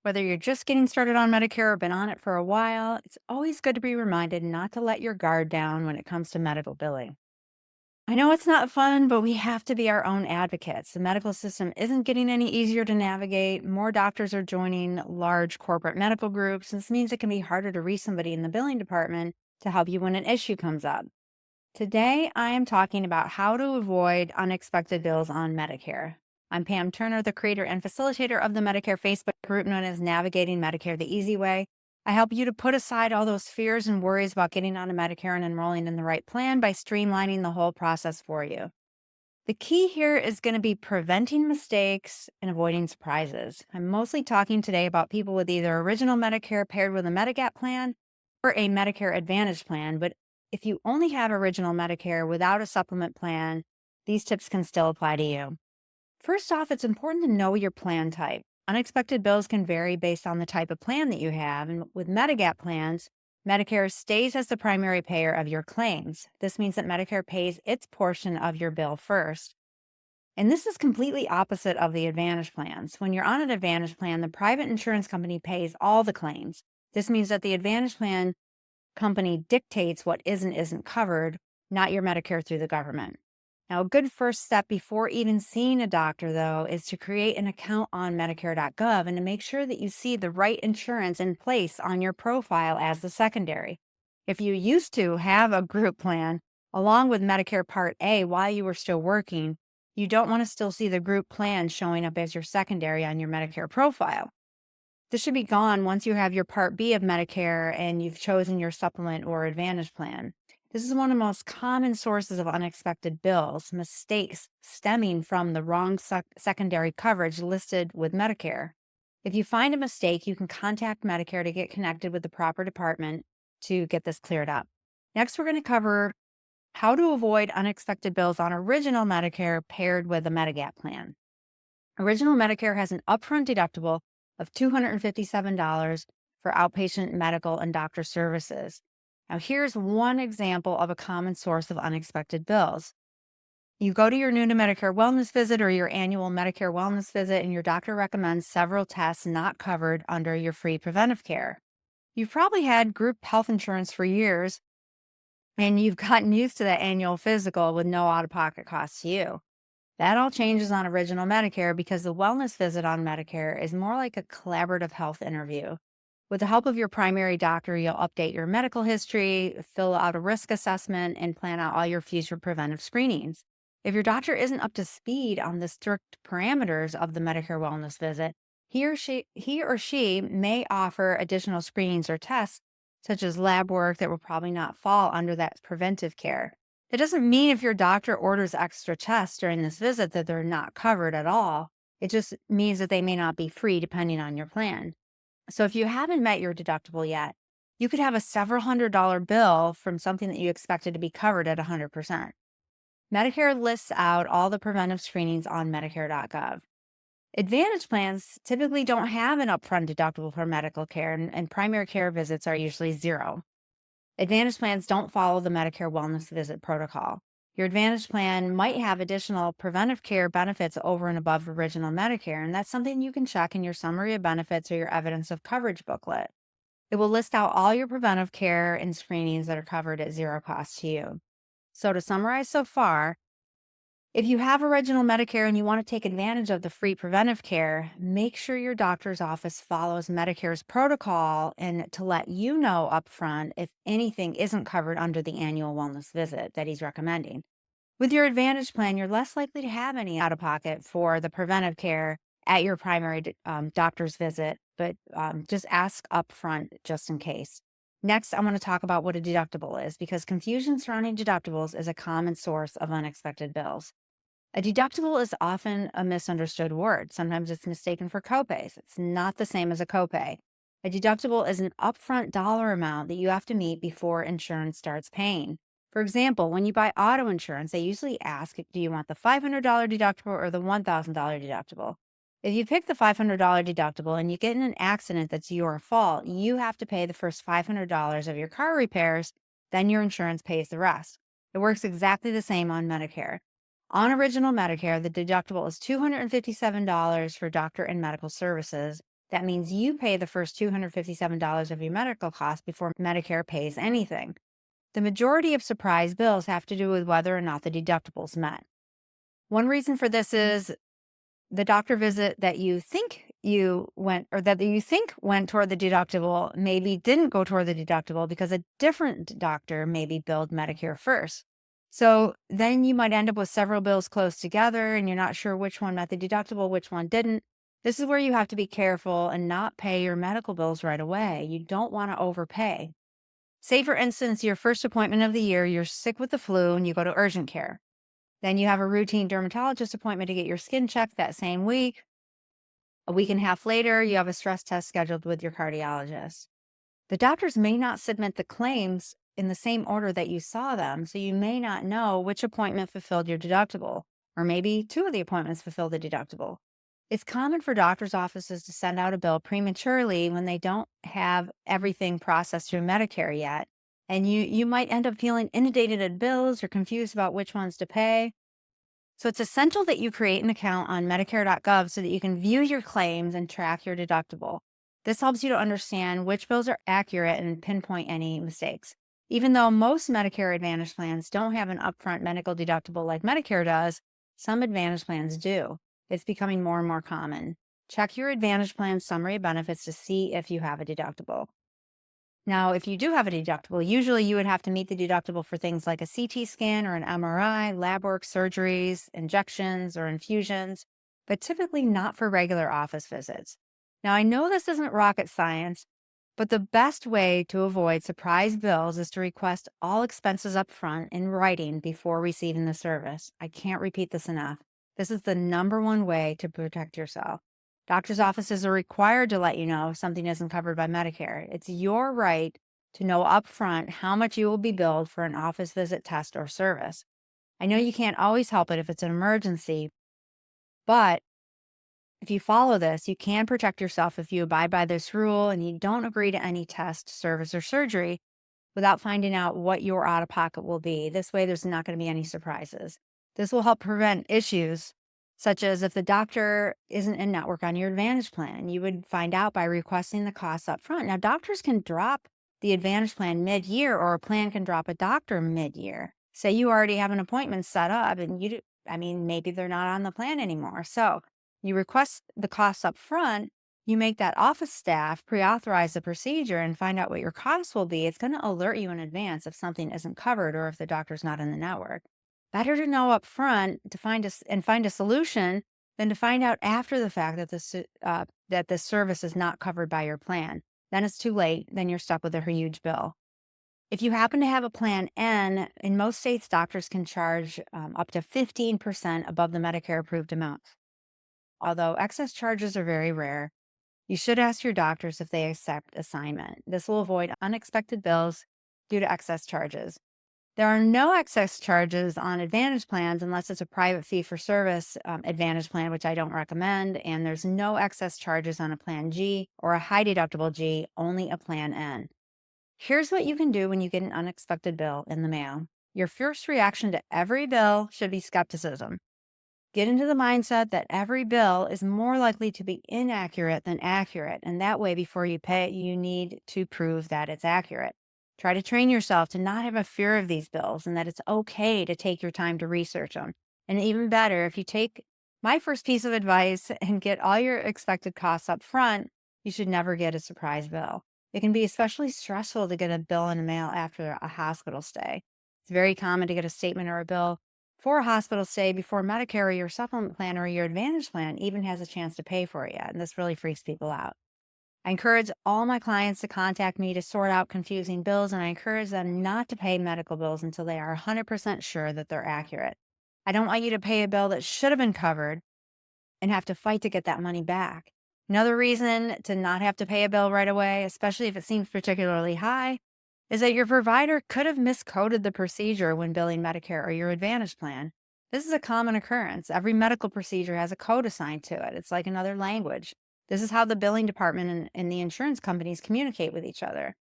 Whether you're just getting started on Medicare or been on it for a while, it's always good to be reminded not to let your guard down when it comes to medical billing. I know it's not fun, but we have to be our own advocates. The medical system isn't getting any easier to navigate. More doctors are joining large corporate medical groups. This means it can be harder to reach somebody in the billing department to help you when an issue comes up. Today, I am talking about how to avoid unexpected bills on Medicare. I'm Pam Turner, the creator and facilitator of the Medicare Facebook group known as Navigating Medicare the Easy Way. I help you to put aside all those fears and worries about getting onto Medicare and enrolling in the right plan by streamlining the whole process for you. The key here is going to be preventing mistakes and avoiding surprises. I'm mostly talking today about people with either original Medicare paired with a Medigap plan or a Medicare Advantage plan. But if you only have original Medicare without a supplement plan, these tips can still apply to you. First off, it's important to know your plan type. Unexpected bills can vary based on the type of plan that you have. And with Medigap plans, Medicare stays as the primary payer of your claims. This means that Medicare pays its portion of your bill first. And this is completely opposite of the Advantage plans. When you're on an Advantage plan, the private insurance company pays all the claims. This means that the Advantage plan company dictates what is and isn't covered, not your Medicare through the government. Now, a good first step before even seeing a doctor, though, is to create an account on Medicare.gov and to make sure that you see the right insurance in place on your profile as the secondary. If you used to have a group plan along with Medicare Part A while you were still working, you don't want to still see the group plan showing up as your secondary on your Medicare profile. This should be gone once you have your Part B of Medicare and you've chosen your supplement or Advantage plan. This is one of the most common sources of unexpected bills, mistakes stemming from the wrong secondary coverage listed with Medicare. If you find a mistake, you can contact Medicare to get connected with the proper department to get this cleared up. Next, we're going to cover how to avoid unexpected bills on original Medicare paired with a Medigap plan. Original Medicare has an upfront deductible of $257 for outpatient medical and doctor services. Now, here's one example of a common source of unexpected bills. You go to your new to Medicare wellness visit or your annual Medicare wellness visit, and your doctor recommends several tests not covered under your free preventive care. You've probably had group health insurance for years, and you've gotten used to that annual physical with no out of pocket costs to you. That all changes on original Medicare because the wellness visit on Medicare is more like a collaborative health interview. With the help of your primary doctor, you'll update your medical history, fill out a risk assessment, and plan out all your future preventive screenings. If your doctor isn't up to speed on the strict parameters of the Medicare wellness visit, he or she may offer additional screenings or tests, such as lab work that will probably not fall under that preventive care. It doesn't mean if your doctor orders extra tests during this visit that they're not covered at all. It just means that they may not be free depending on your plan. So if you haven't met your deductible yet, you could have a several $100 bill from something that you expected to be covered at 100%. Medicare lists out all the preventive screenings on Medicare.gov. Advantage plans typically don't have an upfront deductible for medical care, and primary care visits are usually zero. Advantage plans don't follow the Medicare wellness visit protocol. Your Advantage plan might have additional preventive care benefits over and above original Medicare, and that's something you can check in your summary of benefits or your evidence of coverage booklet. It will list out all your preventive care and screenings that are covered at zero cost to you. So to summarize so far, if you have original Medicare and you want to take advantage of the free preventive care, make sure your doctor's office follows Medicare's protocol and to let you know upfront if anything isn't covered under the annual wellness visit that he's recommending. With your Advantage plan, you're less likely to have any out of pocket for the preventive care at your primary doctor's visit, but just ask upfront just in case. Next, I want to talk about what a deductible is because confusion surrounding deductibles is a common source of unexpected bills. A deductible is often a misunderstood word. Sometimes it's mistaken for copays. It's not the same as a copay. A deductible is an upfront dollar amount that you have to meet before insurance starts paying. For example, when you buy auto insurance, they usually ask, do you want the $500 deductible or the $1,000 deductible? If you pick the $500 deductible and you get in an accident that's your fault, you have to pay the first $500 of your car repairs, then your insurance pays the rest. It works exactly the same on Medicare. On original Medicare, the deductible is $257 for doctor and medical services, That means you pay the first $257 of your medical costs before Medicare pays anything. The majority of surprise bills have to do with whether or not the deductible's met. One reason for this is the doctor visit that you think you went or that you think went toward the deductible maybe didn't go toward the deductible because a different doctor maybe billed Medicare first. So then you might end up with several bills close together and you're not sure which one met the deductible, which one didn't. This is where you have to be careful and not pay your medical bills right away. You don't want to overpay. Say, for instance, your first appointment of the year, you're sick with the flu and you go to urgent care. Then you have a routine dermatologist appointment to get your skin checked that same week. A week and a half later, you have a stress test scheduled with your cardiologist. The doctors may not submit the claims in the same order that you saw them, so you may not know which appointment fulfilled your deductible, or maybe two of the appointments fulfilled the deductible. It's common for doctors' offices to send out a bill prematurely when they don't have everything processed through Medicare yet. And you might end up feeling inundated at bills or confused about which ones to pay. So it's essential that you create an account on Medicare.gov so that you can view your claims and track your deductible. This helps you to understand which bills are accurate and pinpoint any mistakes. Even though most Medicare Advantage plans don't have an upfront medical deductible like Medicare does, some Advantage plans do. It's becoming more and more common. Check your Advantage plan summary of benefits to see if you have a deductible. Now, if you do have a deductible, usually you would have to meet the deductible for things like a CT scan or an MRI, lab work, surgeries, injections, or infusions, but typically not for regular office visits. Now, I know this isn't rocket science, but the best way to avoid surprise bills is to request all expenses up front in writing before receiving the service. I can't repeat this enough. This is the number one way to protect yourself. Doctors' offices are required to let you know if something isn't covered by Medicare. It's your right to know upfront how much you will be billed for an office visit, test, or service. I know you can't always help it if it's an emergency, but if you follow this, you can protect yourself if you abide by this rule and you don't agree to any test, service, or surgery without finding out what your out of pocket will be. This way, there's not going to be any surprises. This will help prevent issues such as if the doctor isn't in network on your Advantage plan. You would find out by requesting the costs up front. Now, doctors can drop the Advantage plan mid year, or a plan can drop a doctor mid year. Say you already have an appointment set up and maybe they're not on the plan anymore. So you request the costs up front, you make that office staff pre-authorize the procedure and find out what your costs will be. It's going to alert you in advance if something isn't covered or if the doctor's not in the network. Better to know up front to find a solution than to find out after the fact that this service is not covered by your plan. Then it's too late. Then you're stuck with a huge bill. If you happen to have a Plan N, in most states, doctors can charge up to 15% above the Medicare approved amount. Although excess charges are very rare, you should ask your doctors if they accept assignment. This will avoid unexpected bills due to excess charges. There are no excess charges on Advantage plans unless it's a private fee for service Advantage plan, which I don't recommend. And there's no excess charges on a Plan G or a high deductible G, only a Plan N. Here's what you can do when you get an unexpected bill in the mail. Your first reaction to every bill should be skepticism. Get into the mindset that every bill is more likely to be inaccurate than accurate. And that way, before you pay it, you need to prove that it's accurate. Try to train yourself to not have a fear of these bills and that it's okay to take your time to research them. And even better, if you take my first piece of advice and get all your expected costs up front, you should never get a surprise bill. It can be especially stressful to get a bill in the mail after a hospital stay. It's very common to get a statement or a bill for a hospital stay before Medicare or your supplement plan or your Advantage plan even has a chance to pay for it yet. And this really freaks people out. I encourage all my clients to contact me to sort out confusing bills, and I encourage them not to pay medical bills until they are 100% sure that they're accurate. I don't want you to pay a bill that should have been covered and have to fight to get that money back. Another reason to not have to pay a bill right away, especially if it seems particularly high, is that your provider could have miscoded the procedure when billing Medicare or your Advantage plan. This is a common occurrence. Every medical procedure has a code assigned to it. It's like another language. This is how the billing department and the insurance companies communicate with each other.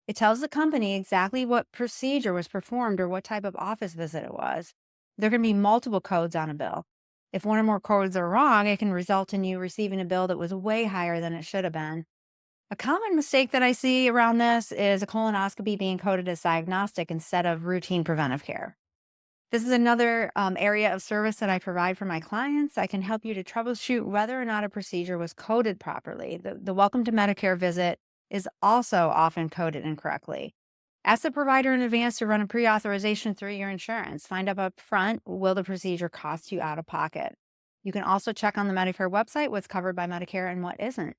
It tells the company exactly what procedure was performed or what type of office visit it was. There can be multiple codes on a bill. If one or more codes are wrong, it can result in you receiving a bill that was way higher than it should have been. A common mistake that I see around this is a colonoscopy being coded as diagnostic instead of routine preventive care. This is another area of service that I provide for my clients. I can help you to troubleshoot whether or not a procedure was coded properly. The Welcome to Medicare visit is also often coded incorrectly. Ask the provider in advance to run a pre authorization through your insurance. Find out up front, will the procedure cost you out of pocket? You can also check on the Medicare website what's covered by Medicare and what isn't.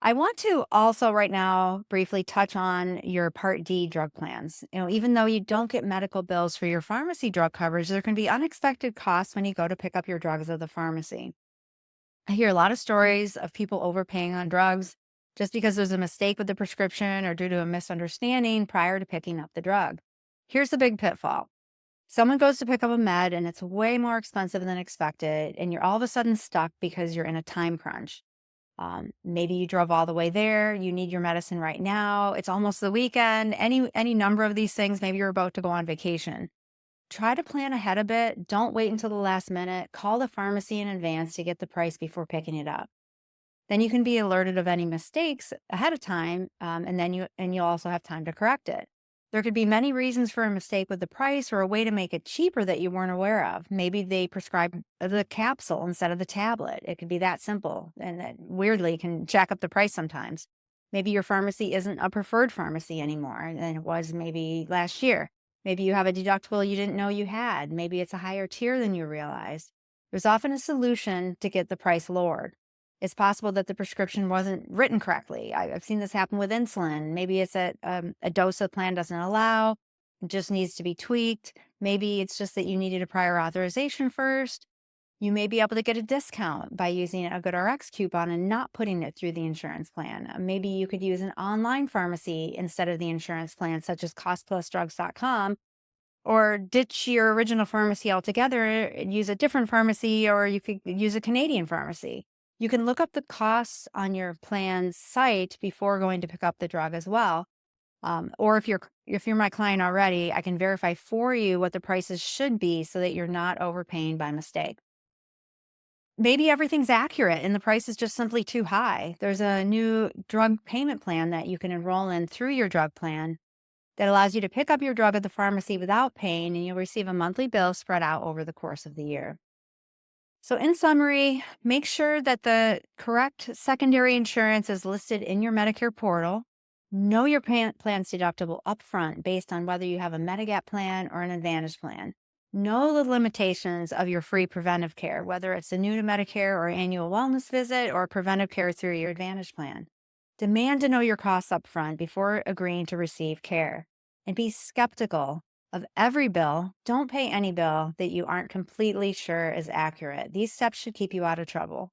I want to also right now briefly touch on your Part D drug plans. Even though you don't get medical bills for your pharmacy drug coverage, there can be unexpected costs when you go to pick up your drugs at the pharmacy. I hear a lot of stories of people overpaying on drugs just because there's a mistake with the prescription or due to a misunderstanding prior to picking up the drug. Here's the big pitfall. Someone goes to pick up a med and it's way more expensive than expected, and you're all of a sudden stuck because you're in a time crunch. Maybe you drove all the way there. You need your medicine right now. It's almost the weekend. Any number of these things. Maybe you're about to go on vacation. Try to plan ahead a bit. Don't wait until the last minute. Call the pharmacy in advance to get the price before picking it up. Then you can be alerted of any mistakes ahead of time, and then you'll also have time to correct it. There could be many reasons for a mistake with the price or a way to make it cheaper that you weren't aware of. Maybe they prescribed the capsule instead of the tablet. It could be that simple, and that weirdly can jack up the price sometimes. Maybe your pharmacy isn't a preferred pharmacy anymore than it was maybe last year. Maybe you have a deductible you didn't know you had. Maybe it's a higher tier than you realized. There's often a solution to get the price lowered. It's possible that the prescription wasn't written correctly. I've seen this happen with insulin. Maybe it's that a dose the plan doesn't allow, it just needs to be tweaked. Maybe it's just that you needed a prior authorization first. You may be able to get a discount by using a GoodRx coupon and not putting it through the insurance plan. Maybe you could use an online pharmacy instead of the insurance plan, such as costplusdrugs.com, or ditch your original pharmacy altogether and use a different pharmacy, or you could use a Canadian pharmacy. You can look up the costs on your plan's site before going to pick up the drug as well. Or if you're my client already, I can verify for you what the prices should be so that you're not overpaying by mistake. Maybe everything's accurate and the price is just simply too high. There's a new drug payment plan that you can enroll in through your drug plan that allows you to pick up your drug at the pharmacy without paying, and you'll receive a monthly bill spread out over the course of the year. So, in summary, make sure that the correct secondary insurance is listed in your Medicare portal. Know your plan's deductible upfront based on whether you have a Medigap plan or an Advantage plan. Know the limitations of your free preventive care, whether it's a new to Medicare or annual wellness visit or preventive care through your Advantage plan. Demand to know your costs upfront before agreeing to receive care. And be skeptical of every bill. Don't pay any bill that you aren't completely sure is accurate. These steps should keep you out of trouble.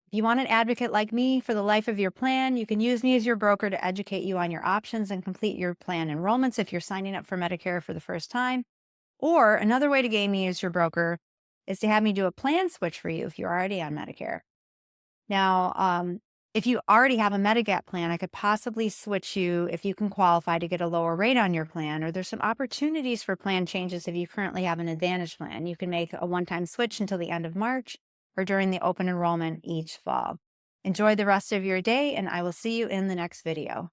If you want an advocate like me for the life of your plan, you can use me as your broker to educate you on your options and complete your plan enrollments if you're signing up for Medicare for the first time. Or another way to gain me as your broker is to have me do a plan switch for you if you're already on Medicare. Now, if you already have a Medigap plan, I could possibly switch you if you can qualify to get a lower rate on your plan, or there's some opportunities for plan changes if you currently have an Advantage plan. You can make a one-time switch until the end of March or during the open enrollment each fall. Enjoy the rest of your day, and I will see you in the next video.